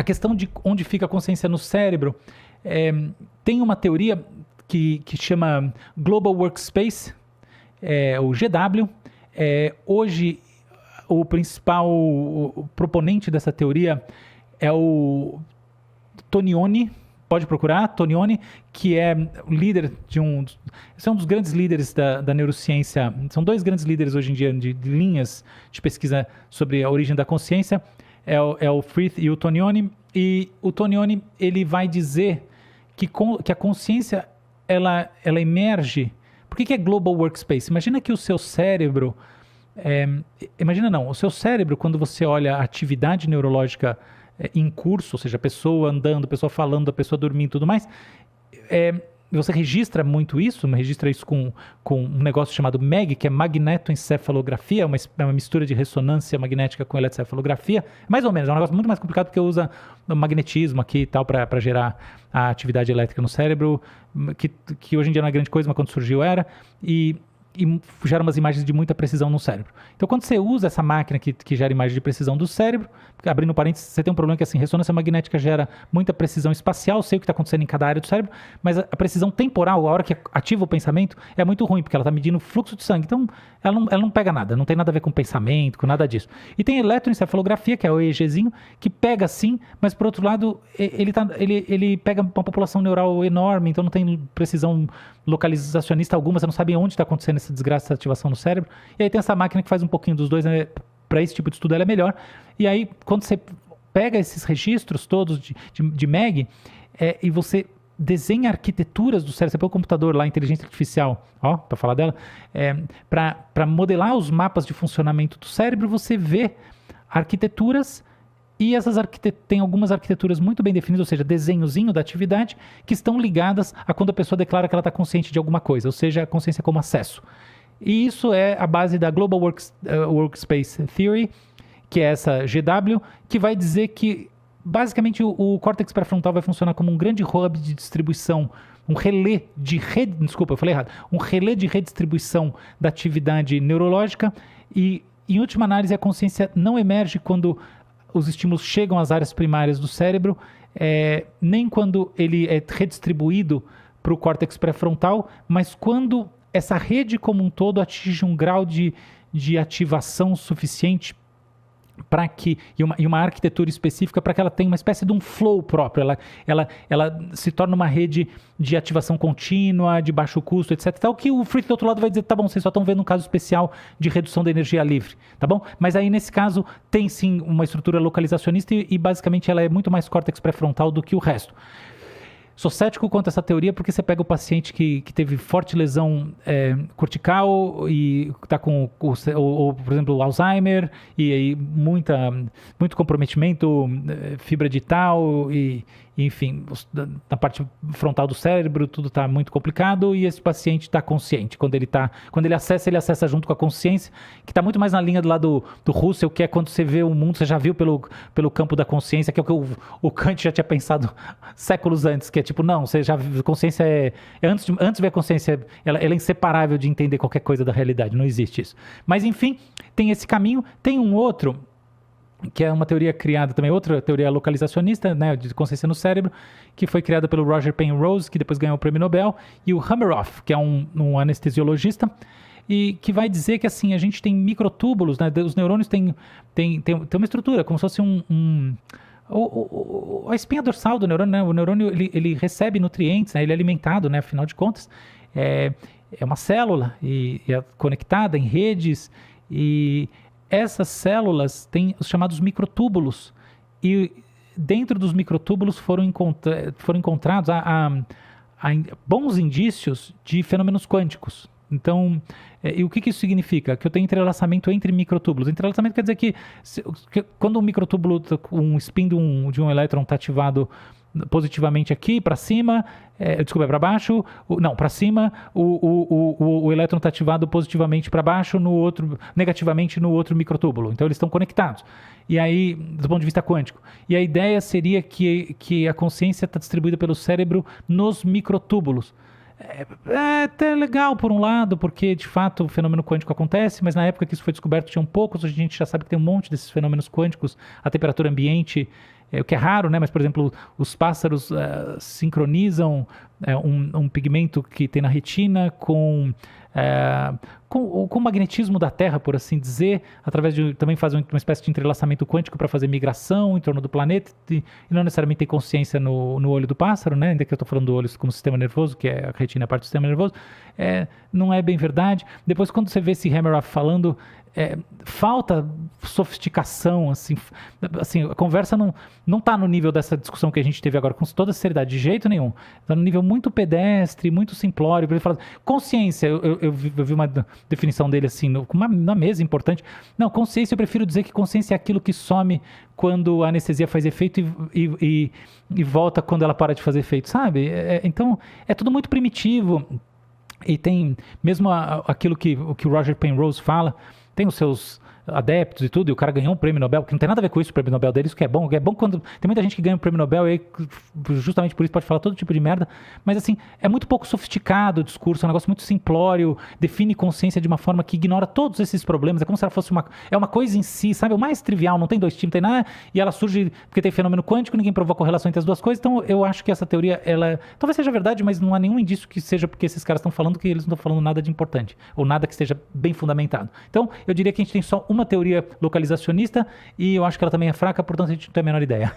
questão de onde fica a consciência no cérebro, tem uma teoria que chama Global Workspace, o GW. Hoje, o principal proponente dessa teoria é o Tonioni. Pode procurar, Tonioni, que é líder esse é um dos grandes líderes da neurociência. São dois grandes líderes hoje em dia de linhas de pesquisa sobre a origem da consciência. É o Frith e o Tonioni. E o Tonioni, ele vai dizer que a consciência, ela emerge. Por que é Global Workspace? Imagina que o seu cérebro... o seu cérebro, quando você olha a atividade neurológica em curso, ou seja, a pessoa andando, a pessoa falando, a pessoa dormindo e tudo mais, você registra muito isso, registra isso com um negócio chamado MEG, que é magnetoencefalografia, uma mistura de ressonância magnética com eletroencefalografia, mais ou menos, é um negócio muito mais complicado porque usa o magnetismo aqui e tal para gerar a atividade elétrica no cérebro, que hoje em dia não é grande coisa, mas quando surgiu era, e gera umas imagens de muita precisão no cérebro. Então, quando você usa essa máquina que gera imagens de precisão do cérebro, abrindo parênteses, você tem um problema que assim, ressonância magnética gera muita precisão espacial, sei o que está acontecendo em cada área do cérebro, mas a precisão temporal, a hora que ativa o pensamento, é muito ruim, porque ela está medindo o fluxo de sangue. Então, ela não pega nada, não tem nada a ver com pensamento, com nada disso. E tem eletroencefalografia, que é o EEGzinho, que pega sim, mas por outro lado, ele pega uma população neural enorme, então não tem precisão localizacionista alguma, você não sabe onde está acontecendo essa desgraça, essa ativação no cérebro. E aí tem essa máquina que faz um pouquinho dos dois, né? Para esse tipo de estudo ela é melhor. E aí, quando você pega esses registros todos de MEG e você desenha arquiteturas do cérebro, você põe o computador lá, inteligência artificial, para falar dela, para modelar os mapas de funcionamento do cérebro, você vê arquiteturas. E tem algumas arquiteturas muito bem definidas, ou seja, desenhozinho da atividade, que estão ligadas a quando a pessoa declara que ela está consciente de alguma coisa, ou seja, a consciência como acesso. E isso é a base da Global Workspace Theory, que é essa GW, que vai dizer que, basicamente, o córtex pré-frontal vai funcionar como um grande hub de distribuição, um relé de redistribuição da atividade neurológica, e, em última análise, a consciência não emerge quando os estímulos chegam às áreas primárias do cérebro, nem quando ele é redistribuído para o córtex pré-frontal, mas quando essa rede como um todo atinge um grau de ativação suficiente e uma arquitetura específica para que ela tenha uma espécie de um flow próprio, ela se torna uma rede de ativação contínua, de baixo custo, etc. Tal, que o Frith do outro lado vai dizer, tá bom, vocês só estão vendo um caso especial de redução da energia livre, tá bom? Mas aí nesse caso tem sim uma estrutura localizacionista e basicamente ela é muito mais córtex pré-frontal do que o resto. Sou cético quanto a essa teoria porque você pega o paciente que teve forte lesão cortical e está com, por exemplo, Alzheimer e aí muito comprometimento, fibra digital e enfim, na parte frontal do cérebro tudo está muito complicado e esse paciente está consciente. Quando ele acessa junto com a consciência, que está muito mais na linha do lado do Russell, que é quando você vê o mundo, você já viu pelo campo da consciência, que é o que o Kant já tinha pensado séculos antes, que é tipo, não, você já viu, consciência antes de ver a consciência, ela é inseparável de entender qualquer coisa da realidade, não existe isso. Mas enfim, tem esse caminho, tem um outro, que é uma teoria criada também, outra teoria localizacionista, né, de consciência no cérebro, que foi criada pelo Roger Penrose, que depois ganhou o prêmio Nobel, e o Hameroff, que é um anestesiologista, e que vai dizer que assim, a gente tem microtúbulos, né, os neurônios têm uma estrutura, como se fosse a espinha dorsal do neurônio, né? O neurônio ele recebe nutrientes, né? Ele é alimentado, né? Afinal de contas, é uma célula e é conectada em redes e essas células têm os chamados microtúbulos e dentro dos microtúbulos foram encontrados bons indícios de fenômenos quânticos. Então, e o que isso significa? Que eu tenho entrelaçamento entre microtúbulos. Entrelaçamento quer dizer que quando um microtúbulo, um spin de um elétron está ativado positivamente aqui para cima, para baixo, para cima, o elétron está ativado positivamente para baixo, negativamente no outro microtúbulo. Então eles estão conectados. E aí, do ponto de vista quântico. E a ideia seria que a consciência está distribuída pelo cérebro nos microtúbulos. É até legal por um lado, porque de fato o fenômeno quântico acontece, mas na época que isso foi descoberto tinham poucos, hoje a gente já sabe que tem um monte desses fenômenos quânticos, a temperatura ambiente o que é raro, né? Mas, por exemplo, os pássaros sincronizam um pigmento que tem na retina com o magnetismo da Terra, por assim dizer, através de também faz uma espécie de entrelaçamento quântico para fazer migração em torno do planeta, e não necessariamente tem consciência no olho do pássaro, né? Ainda que eu estou falando do olho como sistema nervoso, que é a retina, a parte do sistema nervoso, não é bem verdade. Depois, quando você vê esse Hameroff falando, falta sofisticação, assim, a conversa não está no nível dessa discussão que a gente teve agora, com toda seriedade, de jeito nenhum. Está no nível muito pedestre, muito simplório. Ele fala, consciência, eu vi uma definição dele assim, na mesa importante. Não, consciência, eu prefiro dizer que consciência é aquilo que some quando a anestesia faz efeito e volta quando ela para de fazer efeito, sabe? Então, é tudo muito primitivo. E tem mesmo aquilo que o Roger Penrose fala, tem os seus adeptos e tudo, e o cara ganhou um prêmio Nobel, que não tem nada a ver com isso, o prêmio Nobel dele, isso que é bom quando tem muita gente que ganha um prêmio Nobel e aí, justamente por isso pode falar todo tipo de merda, mas assim, é muito pouco sofisticado o discurso, é um negócio muito simplório, define consciência de uma forma que ignora todos esses problemas, é como se ela fosse uma coisa em si, sabe, o mais trivial, não tem dois tipos, não tem nada, e ela surge porque tem fenômeno quântico, ninguém provou a correlação entre as duas coisas, então eu acho que essa teoria, ela talvez seja verdade, mas não há nenhum indício que seja porque esses caras estão falando que eles não estão falando nada de importante, ou nada que esteja bem fundamentado. Então, eu diria que a gente tem só uma teoria localizacionista e eu acho que ela também é fraca, portanto a gente não tem a menor ideia.